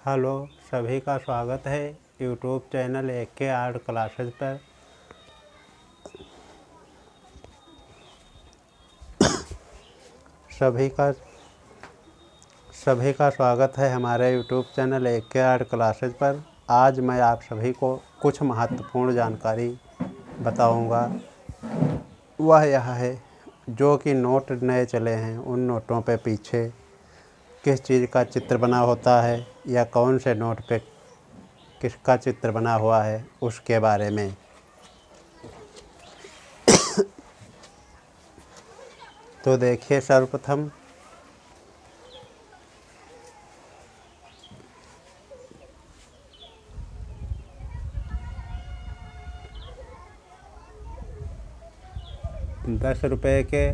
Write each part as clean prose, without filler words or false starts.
Hello, सभी का स्वागत है YouTube channel AK art classes पर। सभी का स्वागत है हमारे YouTube channel AK art classes पर। आज मैं आप सभी को कुछ महत्वपूर्ण जानकारी बताऊंगा। वह यह है जो कि नोट नए चले हैं, उन नोटों पे पीछे किस चीज़ का चित्र बना होता है या कौन से नोट पे किसका चित्र बना हुआ है, उसके बारे में। तो देखिए, सर्वप्रथम ₹10 के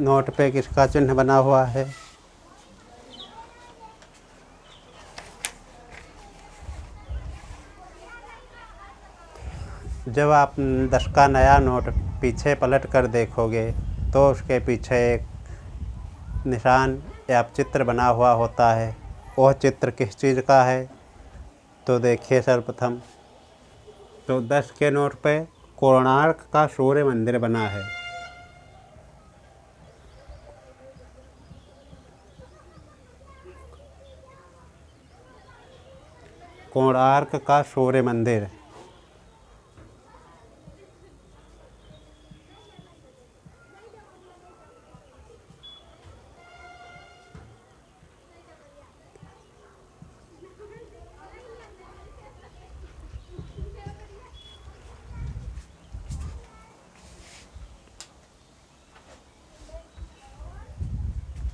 नोट पे किसका चिन्ह बना हुआ है। जब आप 10 का नया नोट पीछे पलट कर देखोगे तो उसके पीछे एक निशान या चित्र बना हुआ होता है। वह चित्र किस चीज़ का है, तो देखिए सर्वप्रथम तो 10 के नोट पे कोणार्क का सूर्य मंदिर बना है। कोणार्क का सूर्य मंदिर।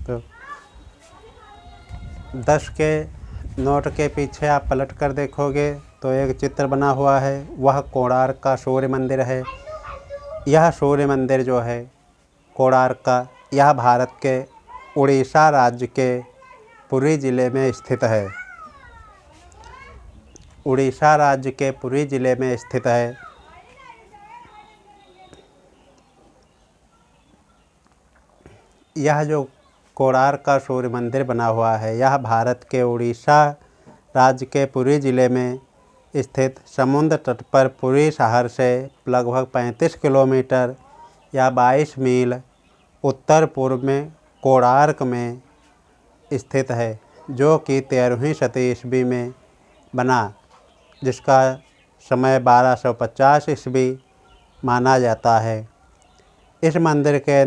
तो 10 के नोट के पीछे आप पलट कर देखोगे तो एक चित्र बना हुआ है, वह कोणार्क का सूर्य मंदिर है। यह सूर्य मंदिर जो है कोणार्क का, यह भारत के उड़ीसा राज्य के पुरी ज़िले में स्थित है। उड़ीसा राज्य के पुरी ज़िले में स्थित है। यह जो कोणार्क का सूर्य मंदिर बना हुआ है, यह भारत के उड़ीसा राज्य के पुरी ज़िले में स्थित समुद्र तट पर पुरी शहर से लगभग 35 किलोमीटर या 22 मील उत्तर पूर्व में कोणार्क में स्थित है, जो कि 13वीं शताब्दी ईस्वी में बना, जिसका समय 1250 ईस्वी माना जाता है। इस मंदिर के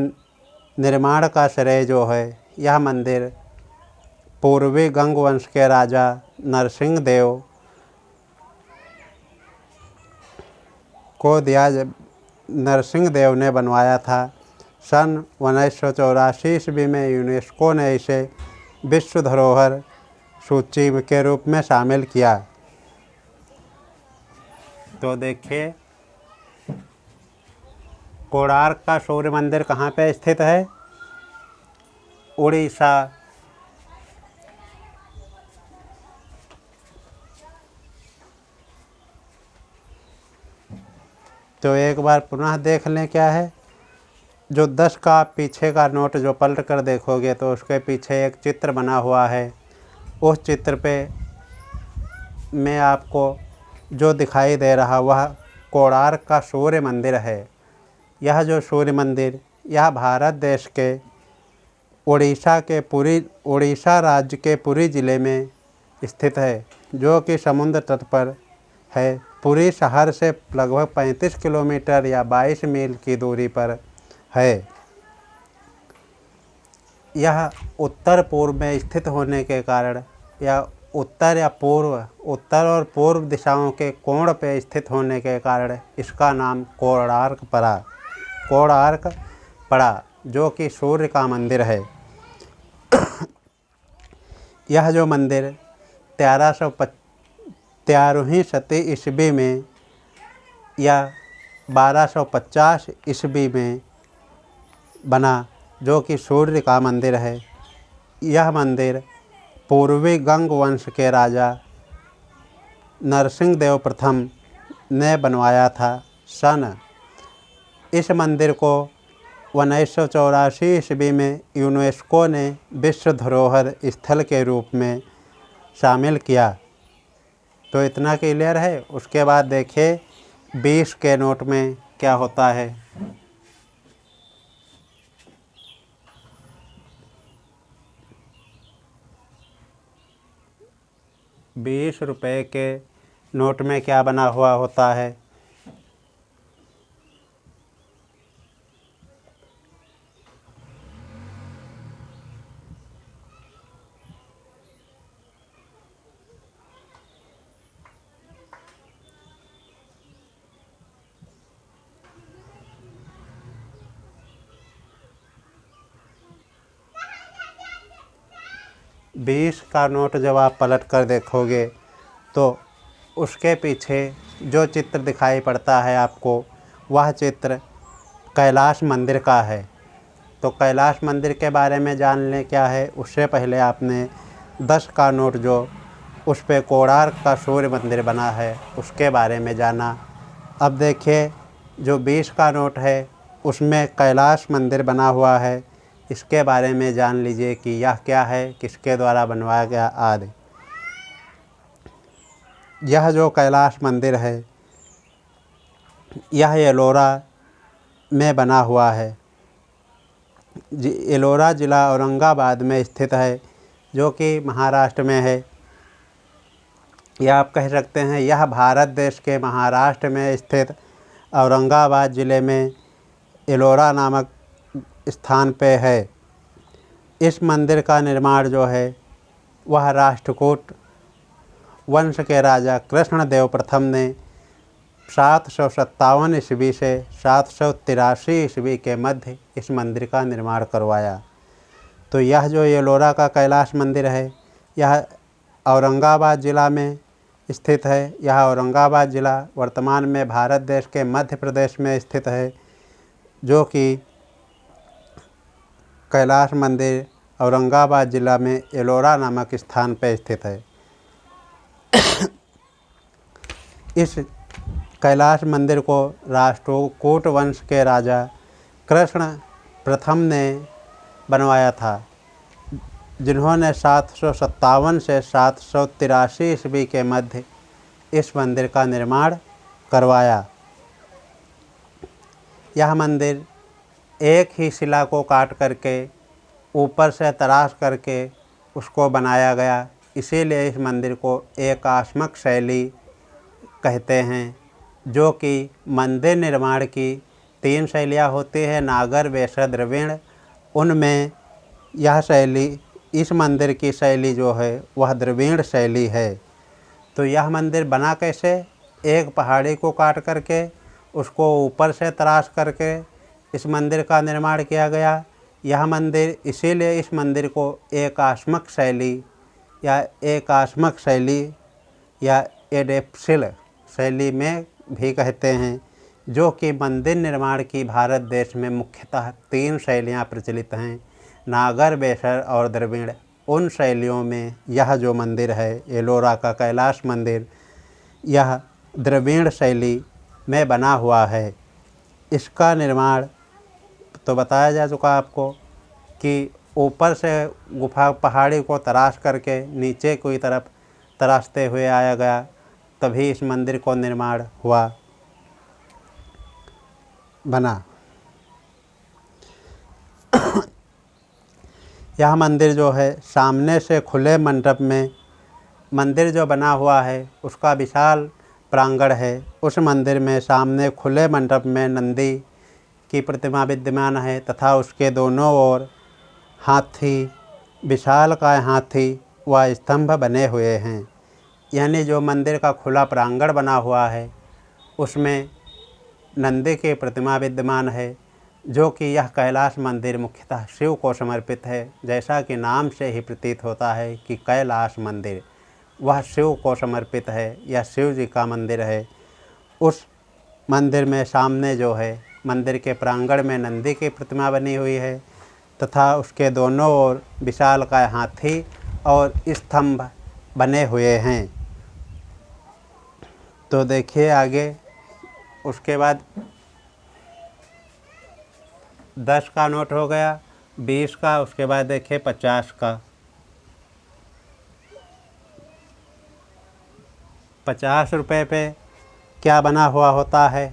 निर्माण का श्रेय जो है, यह मंदिर पूर्वी गंग वंश के राजा नरसिंह देव को दिया। नरसिंह देव ने बनवाया था। सन 1984 ईस्वी में यूनेस्को ने इसे विश्व धरोहर सूची के रूप में शामिल किया। तो देखिए, कोणार्क का सूर्य मंदिर कहाँ पे स्थित है? उड़ीसा। तो एक बार पुनः देख लें क्या है। जो 10 का पीछे का नोट जो पलट कर देखोगे तो उसके पीछे एक चित्र बना हुआ है। उस चित्र पे में आपको जो दिखाई दे रहा वह कोणार्क का सूर्य मंदिर है। यह जो सूर्य मंदिर, यह भारत देश के उड़ीसा राज्य के पुरी ज़िले में स्थित है, जो कि समुद्र तट पर है। पुरी शहर से लगभग 35 किलोमीटर या 22 मील की दूरी पर है। यह उत्तर पूर्व में स्थित होने के कारण या उत्तर और पूर्व दिशाओं के कोण पे स्थित होने के कारण इसका नाम कोणार्क पड़ा, जो कि सूर्य का मंदिर है। यह जो मंदिर 13वीं शताब्दी ईस्वी में या 1250 ईस्वी में बना, जो कि सूर्य का मंदिर है। यह मंदिर पूर्वी गंग वंश के राजा नरसिंह देव प्रथम ने बनवाया था। इस मंदिर को 1984 ईस्वी में यूनेस्को ने विश्व धरोहर स्थल के रूप में शामिल किया। तो इतना क्लियर है। उसके बाद देखिए 20 के नोट में क्या होता है। 20 रुपये के नोट में क्या बना हुआ होता है। बीस का नोट जब आप पलट कर देखोगे तो उसके पीछे जो चित्र दिखाई पड़ता है आपको, वह चित्र कैलाश मंदिर का है। तो कैलाश मंदिर के बारे में जान लें क्या है। उससे पहले आपने 10 का नोट जो उस पे कोणार्क का सूर्य मंदिर बना है उसके बारे में जाना। अब देखिए जो 20 का नोट है उसमें कैलाश मंदिर बना हुआ है, इसके बारे में जान लीजिए कि यह क्या है, किसके द्वारा बनवाया गया आदि। यह जो कैलाश मंदिर है यह एलोरा में बना हुआ है। एलोरा ज़िला औरंगाबाद में स्थित है, जो कि महाराष्ट्र में है। या आप कह सकते हैं यह भारत देश के महाराष्ट्र में स्थित औरंगाबाद ज़िले में एलोरा नामक स्थान पे है। इस मंदिर का निर्माण जो है वह राष्ट्रकूट वंश के राजा कृष्णदेव प्रथम ने 757 ईस्वी से 783 ईस्वी के मध्य इस मंदिर का निर्माण करवाया। तो यह जो एलोरा का कैलाश मंदिर है यह औरंगाबाद ज़िला में स्थित है। यह औरंगाबाद ज़िला वर्तमान में भारत देश के मध्य प्रदेश में स्थित है, जो कि कैलाश मंदिर औरंगाबाद ज़िला में एलोरा नामक स्थान पर स्थित है। इस कैलाश मंदिर को राष्ट्रकूट वंश के राजा कृष्ण प्रथम ने बनवाया था, जिन्होंने 757 से 783 ईस्वी के मध्य इस मंदिर का निर्माण करवाया। यह मंदिर एक ही शिला को काट करके ऊपर से तराश करके उसको बनाया गया, इसीलिए इस मंदिर को एकाश्मक शैली कहते हैं। जो कि मंदिर निर्माण की 3 शैलियाँ होती हैं, नागर, वेसर, द्रविड़। उनमें यह शैली, इस मंदिर की शैली जो है वह द्रविड़ शैली है। तो यह मंदिर बना कैसे? एक पहाड़ी को काट करके उसको ऊपर से तराश करके इस मंदिर का निर्माण किया गया। यह मंदिर, इसीलिए इस मंदिर को एकाश्मक शैली या एडेप्सिल शैली में भी कहते हैं। जो कि मंदिर निर्माण की भारत देश में मुख्यतः 3 शैलियाँ प्रचलित हैं, नागर, वेसर और द्रविड़। उन शैलियों में यह जो मंदिर है एलोरा का कैलाश मंदिर, यह द्रविड़ शैली में बना हुआ है। इसका निर्माण तो बताया जा चुका आपको कि ऊपर से गुफा पहाड़ी को तराश करके नीचे की तरफ तराशते हुए आया गया, तभी इस मंदिर को निर्माण बना। यह मंदिर जो है सामने से खुले मंडप में, मंदिर जो बना हुआ है उसका विशाल प्रांगण है। उस मंदिर में सामने खुले मंडप में नंदी की प्रतिमा विद्यमान है तथा उसके दोनों ओर हाथी, विशालकाय हाथी व स्तंभ बने हुए हैं। यानी जो मंदिर का खुला प्रांगण बना हुआ है उसमें नंदी की प्रतिमा विद्यमान है, जो कि यह कैलाश मंदिर मुख्यतः शिव को समर्पित है। जैसा कि नाम से ही प्रतीत होता है कि कैलाश मंदिर वह शिव को समर्पित है, यह शिव जी का मंदिर है। उस मंदिर में सामने जो है मंदिर के प्रांगण में नंदी की प्रतिमा बनी हुई है तथा उसके दोनों ओर विशालकाय हाथी और स्तंभ बने हुए हैं। तो देखिए आगे, उसके बाद 10 का नोट हो गया, 20 का, उसके बाद देखिए 50 का। 50 रुपये पे क्या बना हुआ होता है?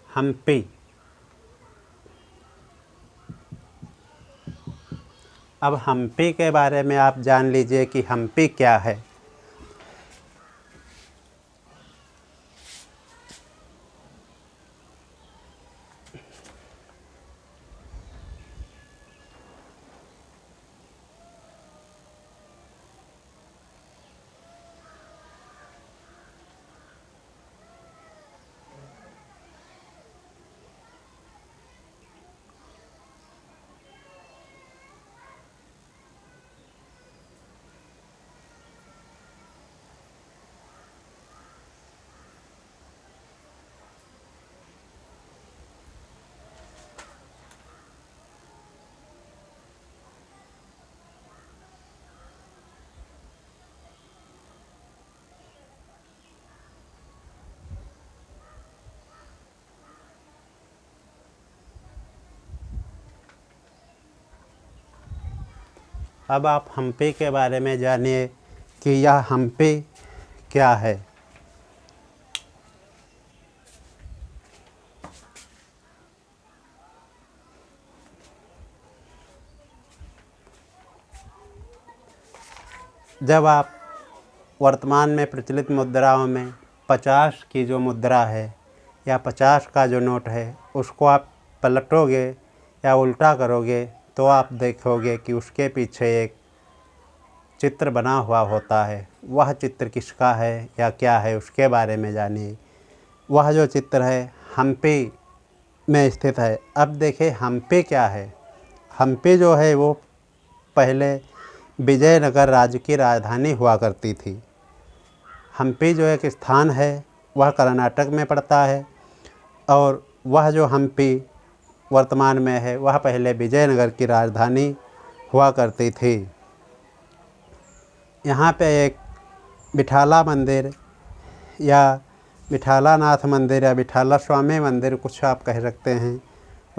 हम्पी। अब हम्पी के बारे में आप जान लीजिए कि हम्पी क्या है। अब आप हम्पी के बारे में जानिए कि यह हम्पी क्या है। जब आप वर्तमान में प्रचलित मुद्राओं में 50 की जो मुद्रा है या 50 का जो नोट है उसको आप पलटोगे या उल्टा करोगे तो आप देखोगे कि उसके पीछे एक चित्र बना हुआ होता है। वह चित्र किसका है या क्या है उसके बारे में जानिए। वह जो चित्र है हम्पी में स्थित है। अब देखिए हम्पी क्या है। हम्पी जो है वो पहले विजयनगर राज्य की राजधानी हुआ करती थी। हम्पी जो एक स्थान है वह कर्नाटक में पड़ता है और वह जो हम्पी वर्तमान में है वह पहले विजयनगर की राजधानी हुआ करती थी। यहाँ पे एक विठाला मंदिर या विठालानाथ मंदिर या विठाला स्वामी मंदिर कुछ आप कह सकते हैं,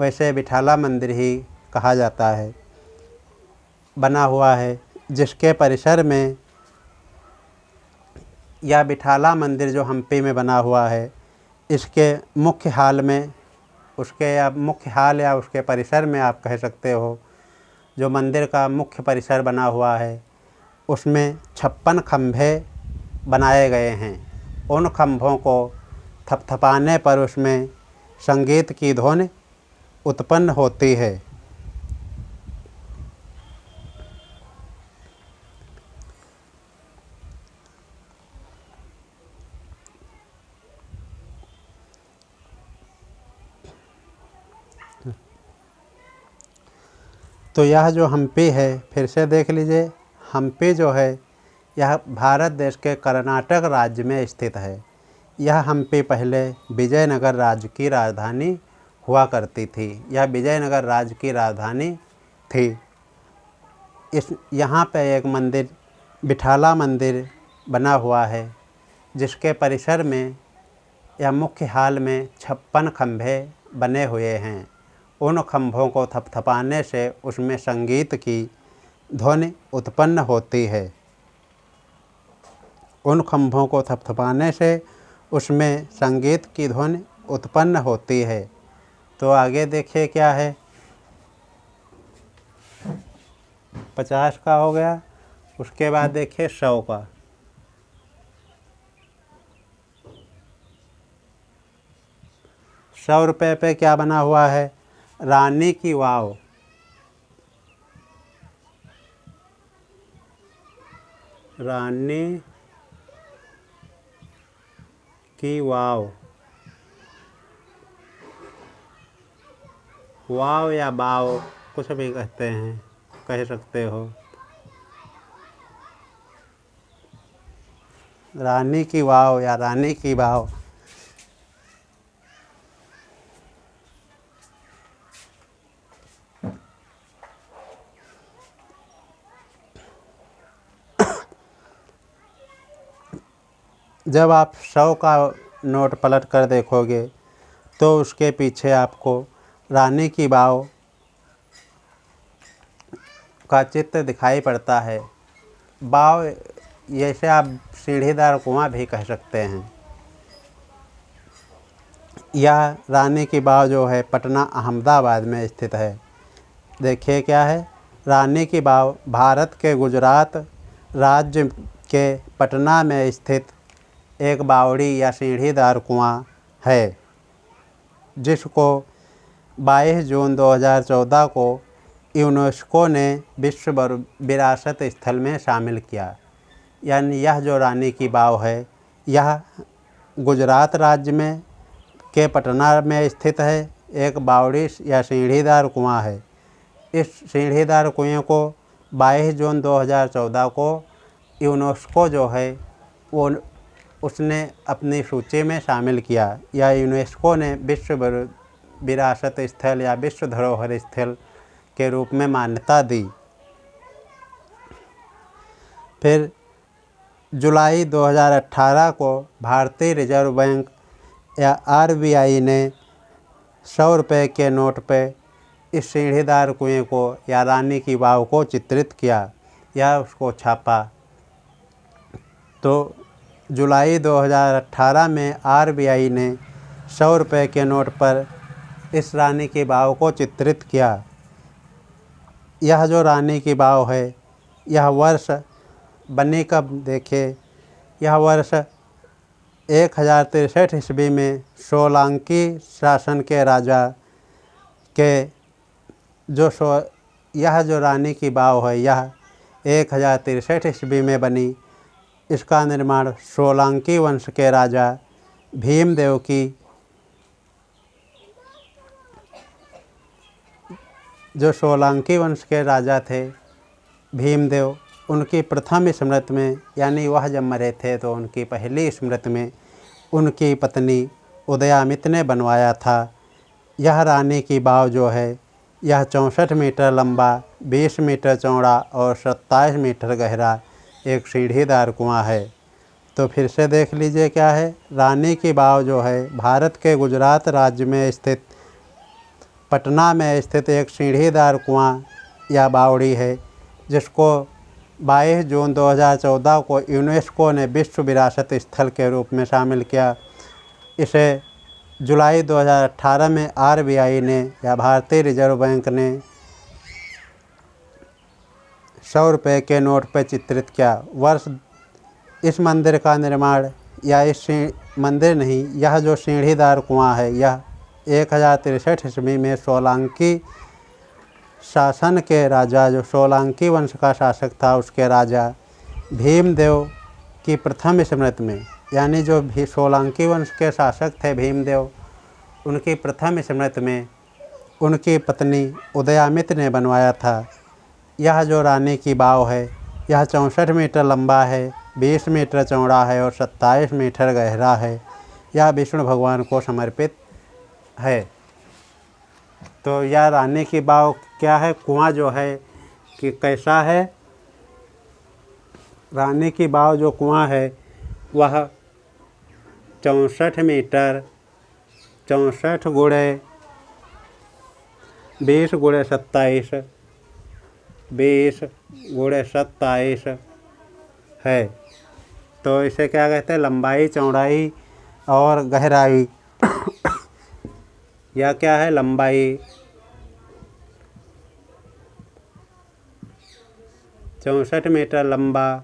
वैसे विठाला मंदिर ही कहा जाता है, बना हुआ है, जिसके परिसर में या विठाला मंदिर जो हम्पी में बना हुआ है इसके मुख्य हाल में उसके परिसर में आप कह सकते हो, जो मंदिर का मुख्य परिसर बना हुआ है उसमें 56 खंभे बनाए गए हैं। उन खंभों को थपथपाने पर उसमें संगीत की ध्वनि उत्पन्न होती है। तो यह जो हम्पी है फिर से देख लीजिए। हम्पी जो है यह भारत देश के कर्नाटक राज्य में स्थित है। यह हम्पी पहले विजयनगर राज्य की राजधानी हुआ करती थी। यह विजयनगर राज्य की राजधानी थी। यहाँ पे एक मंदिर विठाला मंदिर बना हुआ है, जिसके परिसर में या मुख्य हाल में 56 खंभे बने हुए हैं। उन खंभों को थपथपाने से उसमें संगीत की ध्वनि उत्पन्न होती है। उन खंभों को थपथपाने से उसमें संगीत की ध्वनि उत्पन्न होती है। तो आगे देखिए क्या है। 50 का हो गया, उसके बाद देखिए 100 का। 100 रुपये पे क्या बना हुआ है? रानी की वाव। रानी की वाव, वाव या बाव कुछ भी कहते हैं, कह सकते हो। रानी की वाव या रानी की वाव। जब आप 100 का नोट पलट कर देखोगे तो उसके पीछे आपको रानी की वाव का चित्र दिखाई पड़ता है। बाव जैसे आप सीढ़ीदार कुआं भी कह सकते हैं। यह रानी की बाव जो है पटना अहमदाबाद में स्थित है। देखिए क्या है, रानी की बाव भारत के गुजरात राज्य के पटना में स्थित एक बावड़ी या सीढ़ीदार कुआं है, जिसको 22 जून 2014 को यूनेस्को ने विश्व विरासत स्थल में शामिल किया। यानी यह जो रानी की बाव है यह गुजरात राज्य में के पटना में स्थित है। एक बावड़ी या सीढ़ीदार कुआं है। इस सीढ़ीदार कुएं को 22 जून 2014 को यूनेस्को जो है वो उसने अपनी सूची में शामिल किया, या यूनेस्को ने विश्व विरासत स्थल या विश्व धरोहर स्थल के रूप में मान्यता दी। फिर जुलाई 2018 को भारतीय रिजर्व बैंक या RBI ने 100 रुपये के नोट पे इस सीढ़ीदार कुएं को या रानी की बाव को चित्रित किया या उसको छापा। तो जुलाई 2018 में RBI ने 100 रुपये के नोट पर इस रानी की बाव को चित्रित किया। यह जो रानी की बाव है यह वर्ष बनी कब, देखिए यह वर्ष 1063 ईस्वी में सोलंकी शासन के राजा के यह जो रानी की बाव है यह 1063 ईस्वी में बनी। इसका निर्माण सोलंकी वंश के राजा भीमदेव की जो सोलंकी वंश के राजा थे भीमदेव, उनकी प्रथम स्मृति में, यानी वह जब मरे थे तो उनकी पहली स्मृति में उनकी पत्नी उदयामित ने बनवाया था। यह रानी की बाव जो है यह 64 मीटर लंबा, 20 मीटर चौड़ा और 27 मीटर गहरा एक सीढ़ीदार कुआं है। तो फिर से देख लीजिए क्या है, रानी की बाव जो है भारत के गुजरात राज्य में स्थित पटना में स्थित एक सीढ़ीदार कुआं या बावड़ी है, जिसको 22 जून 2014 को यूनेस्को ने विश्व विरासत स्थल के रूप में शामिल किया। इसे जुलाई 2018 में RBI ने या भारतीय रिजर्व बैंक ने 100 रुपये के नोट पर चित्रित किया। वर्ष इस मंदिर का निर्माण या मंदिर नहीं, यह जो सीढ़ीदार कुआं है यह 1063 ईस्वी में सोलंकी शासन के राजा, जो सोलंकी वंश का शासक था, उसके राजा भीमदेव की प्रथम स्मृति में, यानी जो भी सोलंकी वंश के शासक थे भीमदेव, उनकी प्रथम स्मृति में उनकी पत्नी उदयामित ने बनवाया था। यह जो रानी की बाव है यह 64 मीटर लंबा है, 20 मीटर चौड़ा है और 27 मीटर गहरा है। यह विष्णु भगवान को समर्पित है। तो यह रानी की बाव क्या है, कुआं जो है कि कैसा है, रानी की बाव जो कुआं है वह 64 मीटर, 64 गुणे 20 गुणे 27, 20 गुणे 27 है। तो इसे क्या कहते हैं, लंबाई, चौड़ाई और गहराई। यह क्या है, लंबाई 64 मीटर लंबा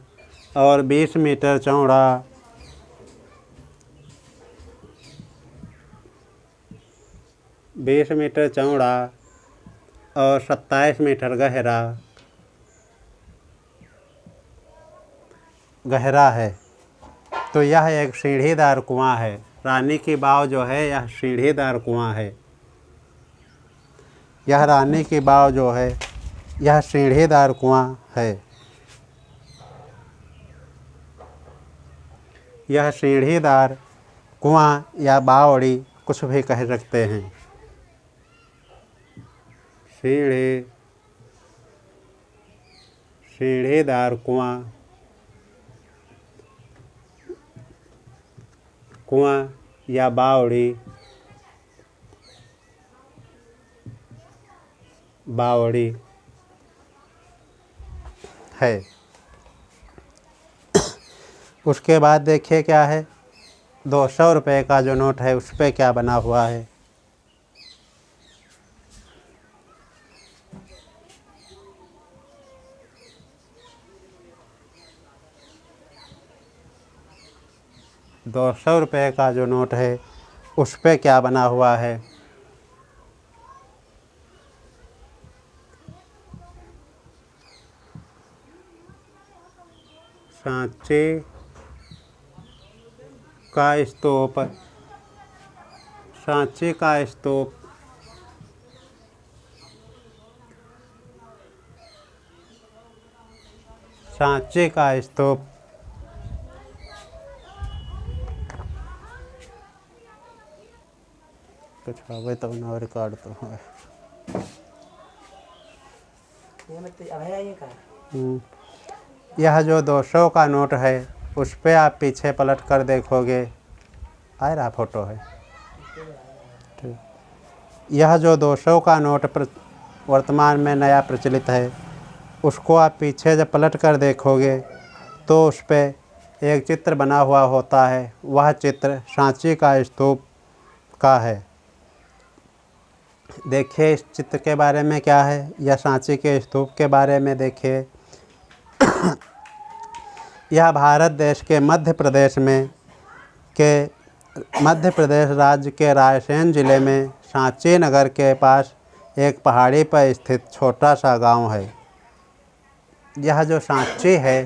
और 20 मीटर चौड़ा, 20 मीटर चौड़ा और 27 मीटर गहरा है। तो यह एक सीढ़ीदार कुआं है। रानी की बाव जो है यह सीढ़ीदार कुआं है। यह रानी की बाव जो है यह सीढ़ीदार कुआं है। यह सीढ़ीदार कुआं या बावड़ी कुछ भी कह सकते हैं। सीढ़ीदार कुआं, कुआं या बावड़ी, बावड़ी। है। उसके बाद देखिए क्या है, 200 रुपये का जो नोट है उस पर क्या बना हुआ है। ₹200 का जो नोट है उस पे क्या बना हुआ है। सांची का स्तूप, सांची का स्तूप, सांची का स्तूप कुछ हवे तो ना रिकॉर्ड तो है। यह जो 200 का नोट है उस पे आप पीछे पलट कर देखोगे, आ रहा फोटो है। यह जो 200 का नोट वर्तमान में नया प्रचलित है, उसको आप पीछे जब पलट कर देखोगे तो उस पे एक चित्र बना हुआ होता है। वह चित्र सांची का स्तूप का है। देखिए इस चित्र के बारे में क्या है, या सांची के स्तूप के बारे में देखिए। यह भारत देश के मध्य प्रदेश राज्य के रायसेन ज़िले में सांची नगर के पास एक पहाड़ी पर स्थित छोटा सा गांव है। यह जो सांची है,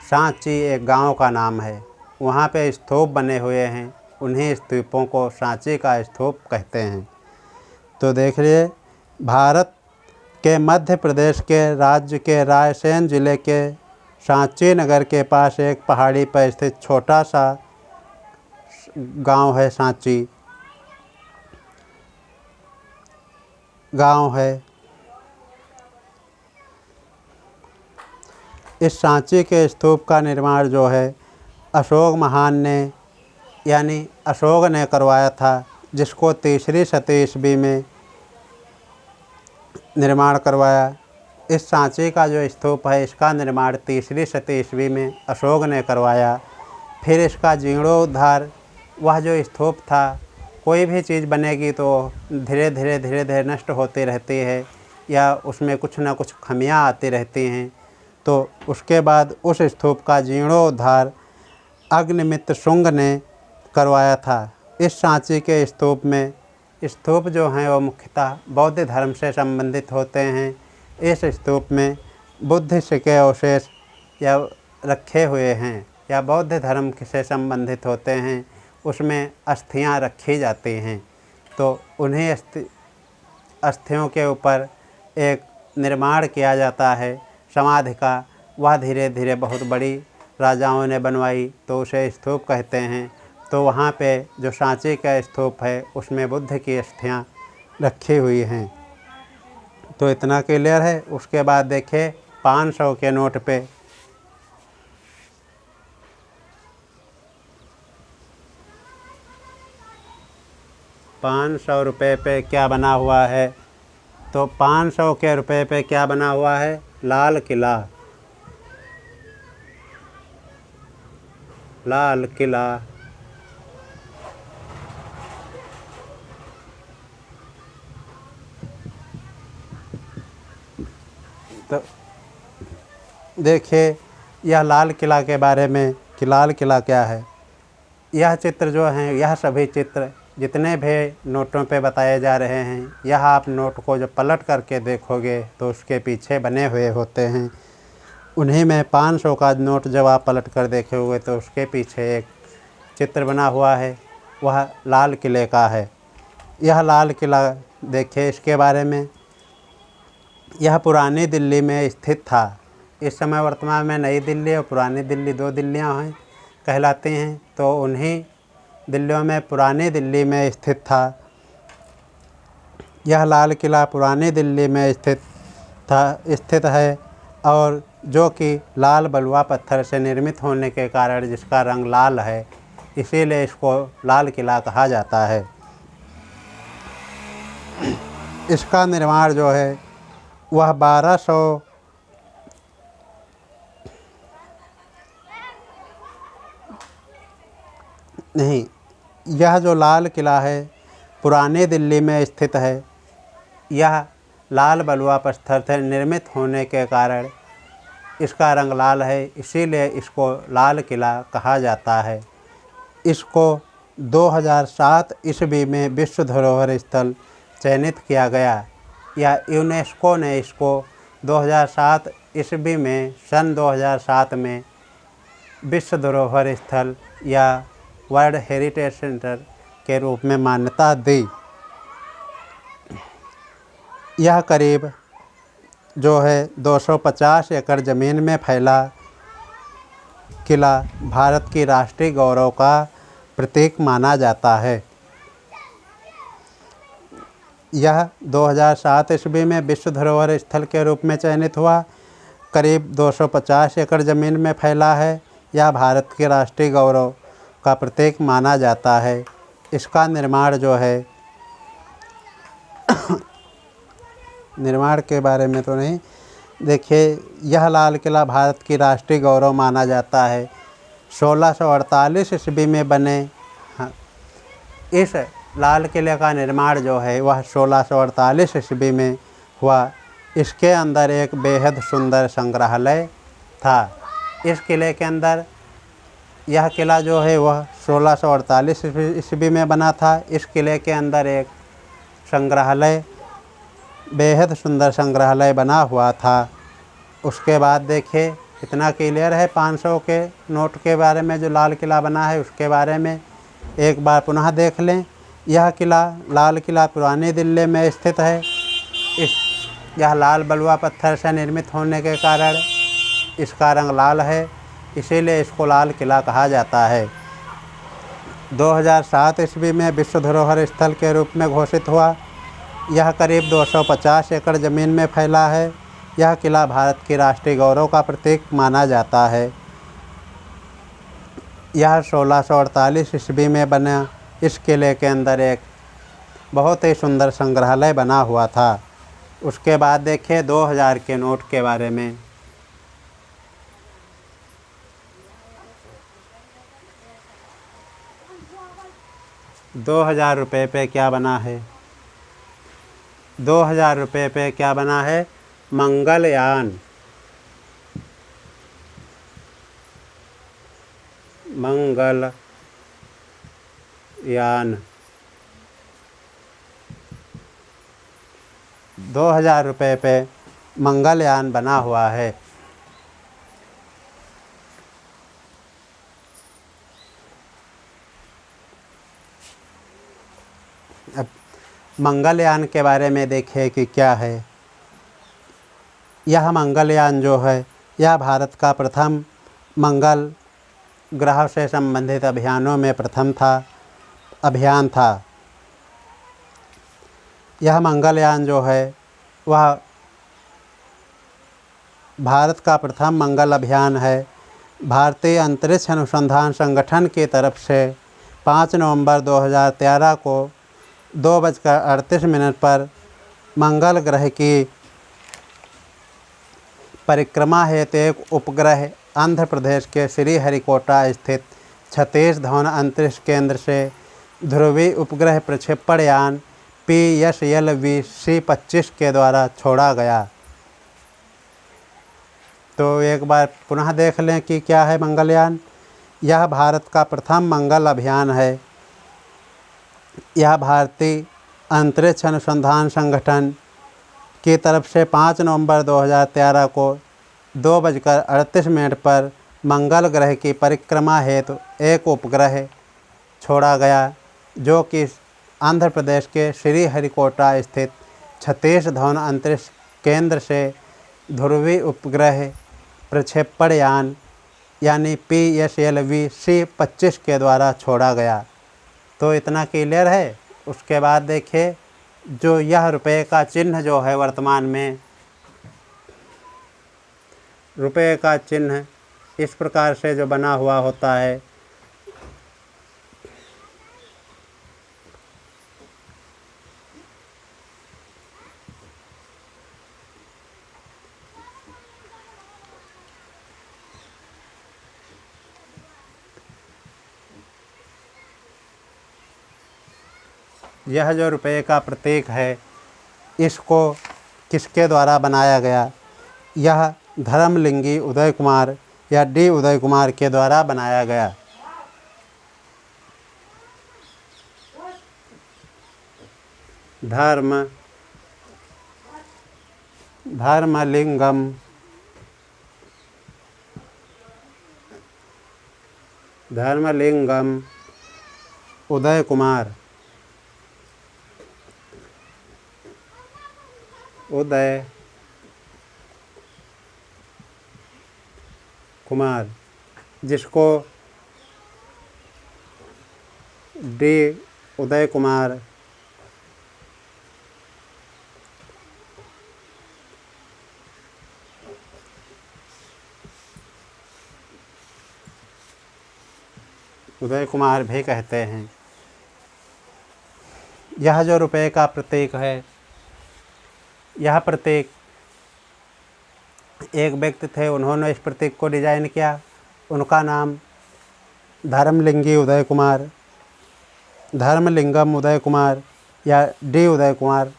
सांची एक गांव का नाम है। वहाँ पे स्तूप बने हुए हैं, उन्हीं स्तूपों को सांची का स्तूप कहते हैं। तो देख लिए, भारत के मध्य प्रदेश के राज्य के रायसेन ज़िले के सांची नगर के पास एक पहाड़ी पर स्थित छोटा सा गांव है, सांची गांव है। इस सांची के स्तूप का निर्माण जो है अशोक महान ने यानी अशोक ने करवाया था, जिसको 3री शती ईस्वी में निर्माण करवाया। इस सांची का जो स्तूप है इसका निर्माण 3री शती ईस्वी में अशोक ने करवाया। फिर इसका जीर्णोद्धार, वह जो स्तूप था, कोई भी चीज़ बनेगी तो धीरे धीरे नष्ट होती रहती है या उसमें कुछ ना कुछ खामियां आती रहती हैं। तो उसके बाद उस स्तूप का जीर्णोद्धार अग्निमित्र शुंग ने करवाया था। इस सांची के स्तूप में, स्तूप जो हैं वो मुख्यतः बौद्ध धर्म से संबंधित होते हैं। इस स्तूप में बुद्ध के अवशेष या रखे हुए हैं या बौद्ध धर्म से संबंधित होते हैं, उसमें अस्थियां रखी जाती हैं। तो उन्हीं अस्थियों के ऊपर एक निर्माण किया जाता है समाधि का। वह धीरे धीरे बहुत बड़ी राजाओं ने बनवाई तो उसे स्तूप कहते हैं। तो वहाँ पे जो सांची का स्तूप है उसमें बुद्ध की अस्थियां रखी हुई हैं। तो इतना क्लियर है। उसके बाद देखें 500 के नोट पे, ₹500 पे क्या बना हुआ है। तो 500 के रुपये पे क्या बना हुआ है, लाल किला। लाल किला तो देखिए यह लाल किला के बारे में कि लाल किला क्या है। यह चित्र जो हैं, यह सभी चित्र जितने भी नोटों पे बताए जा रहे हैं, यह आप नोट को जब पलट करके देखोगे तो उसके पीछे बने हुए होते हैं। उन्हीं में 500 का नोट जब आप पलट कर देखोगे तो उसके पीछे एक चित्र बना हुआ है, वह लाल किले का है। यह लाल किला देखिए, इसके बारे में, यह पुरानी दिल्ली में स्थित था। इस समय वर्तमान में नई दिल्ली और पुरानी दिल्ली 2 दिल्लियाँ हैं कहलाती हैं। तो उन्हीं दिल्लियों में पुरानी दिल्ली में स्थित था। यह लाल किला पुरानी दिल्ली में स्थित है और जो कि लाल बलुआ पत्थर से निर्मित होने के कारण जिसका रंग लाल है, इसीलिए इसको लाल किला कहा जाता है। इसका निर्माण जो है वह नहीं, यह जो लाल किला है पुरानी दिल्ली में स्थित है। यह लाल बलुआ पत्थर से निर्मित होने के कारण इसका रंग लाल है, इसीलिए इसको लाल किला कहा जाता है। इसको 2007 ईस्वी में विश्व धरोहर स्थल चयनित किया गया। या यूनेस्को ने इसको 2007 ईस्वी में सन 2007 में विश्व धरोहर स्थल या वर्ल्ड हेरिटेज सेंटर के रूप में मान्यता दी। यह करीब जो है 250 एकड़ ज़मीन में फैला किला भारत की राष्ट्रीय गौरव का प्रतीक माना जाता है। यह 2007 ईस्वी में विश्व धरोहर स्थल के रूप में चयनित हुआ। करीब 250 एकड़ ज़मीन में फैला है। यह भारत के राष्ट्रीय गौरव का प्रतीक माना जाता है। इसका निर्माण जो है निर्माण के बारे में तो नहीं, देखिए यह लाल किला भारत की राष्ट्रीय गौरव माना जाता है। 1648 ईस्वी में बने इस लाल किले का निर्माण जो है वह 1648 ईस्वी में हुआ। इसके अंदर एक बेहद सुंदर संग्रहालय था। इस किले के अंदर यह किला जो है वह 1648 ईस्वी में बना था। इस किले के अंदर एक संग्रहालय, बेहद सुंदर संग्रहालय बना हुआ था। उसके बाद देखिए इतना क्लियर है 500 के नोट के बारे में, जो लाल किला बना है उसके बारे में एक बार पुनः देख लें। यह किला लाल किला पुरानी दिल्ली में स्थित है। यह लाल बलुआ पत्थर से निर्मित होने के कारण इसका रंग लाल है, इसीलिए इसको लाल किला कहा जाता है। 2007 ईस्वी में विश्व धरोहर स्थल के रूप में घोषित हुआ। यह करीब 250 एकड़ ज़मीन में फैला है। यह किला भारत की राष्ट्रीय गौरव का प्रतीक माना जाता है। यह 1648 ईस्वी में बना। इस किले के अंदर एक बहुत ही सुंदर संग्रहालय बना हुआ था। उसके बाद देखिए 2000 के नोट के बारे में। 2000 रुपये पे क्या बना है? 2000 रुपये पे क्या बना है? मंगलयान। मंगलयान 2000 रुपये पे मंगलयान बना हुआ है। अब मंगलयान के बारे में देखें कि क्या है। यह मंगलयान जो है यह भारत का प्रथम मंगल ग्रह से संबंधित अभियानों में प्रथम अभियान था। यह मंगलयान जो है वह भारत का प्रथम मंगल अभियान है। भारतीय अंतरिक्ष अनुसंधान संगठन की तरफ से 5 नवंबर 2013 को 2:38 पर मंगल ग्रह की परिक्रमा हेतु एक उपग्रह आंध्र प्रदेश के श्रीहरिकोटा स्थित सतीश धवन अंतरिक्ष केंद्र से ध्रुवीय उपग्रह प्रक्षेपण यान PSLV-C25 के द्वारा छोड़ा गया। तो एक बार पुनः देख लें कि क्या है मंगलयान। यह भारत का प्रथम मंगल अभियान है। यह भारतीय अंतरिक्ष अनुसंधान संगठन की तरफ से 5 नवंबर 2013 को 2:38 पर मंगल ग्रह की परिक्रमा हेतु एक उपग्रह छोड़ा गया, जो कि आंध्र प्रदेश के श्रीहरिकोटा स्थित सतीश धवन अंतरिक्ष केंद्र से ध्रुवीय उपग्रह प्रक्षेपण यान यानी PSLV-C25 के द्वारा छोड़ा गया। तो इतना क्लियर है। उसके बाद देखिए जो यह रुपये का चिन्ह जो है वर्तमान में रुपये का चिन्ह इस प्रकार से जो बना हुआ होता है, यह जो रुपये का प्रतीक है, इसको किसके द्वारा बनाया गया? यह धर्मलिंगी उदय कुमार या डी उदय कुमार के द्वारा बनाया गया। धर्मलिंगम उदय कुमार जिसको डी उदय कुमार भी कहते हैं। यह जो रुपये का प्रतीक है, यह प्रतीक एक व्यक्ति थे, उन्होंने इस प्रतीक को डिजाइन किया। उनका नाम धर्मलिंगम उदय कुमार या डी उदय कुमार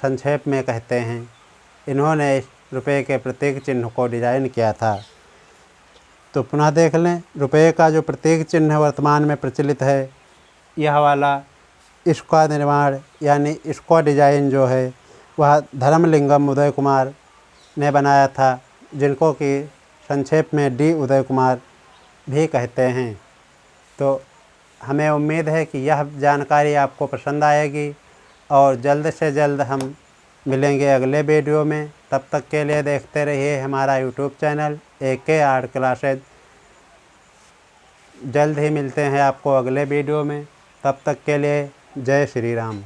संक्षेप में कहते हैं। इन्होंने इस रुपये के प्रतीक चिन्ह को डिजाइन किया था। तो पुनः देख लें, रुपये का जो प्रतीक चिन्ह वर्तमान में प्रचलित है, यह वाला, इसका निर्माण यानी इसका डिजाइन जो है वह धर्मलिंगम उदय कुमार ने बनाया था, जिनको कि संक्षेप में डी उदय कुमार भी कहते हैं। तो हमें उम्मीद है कि यह जानकारी आपको पसंद आएगी और जल्द से जल्द हम मिलेंगे अगले वीडियो में। तब तक के लिए देखते रहिए हमारा YouTube channel AK art classes. जल्द ही मिलते हैं आपको अगले वीडियो में। तब तक के लिए जय श्री राम।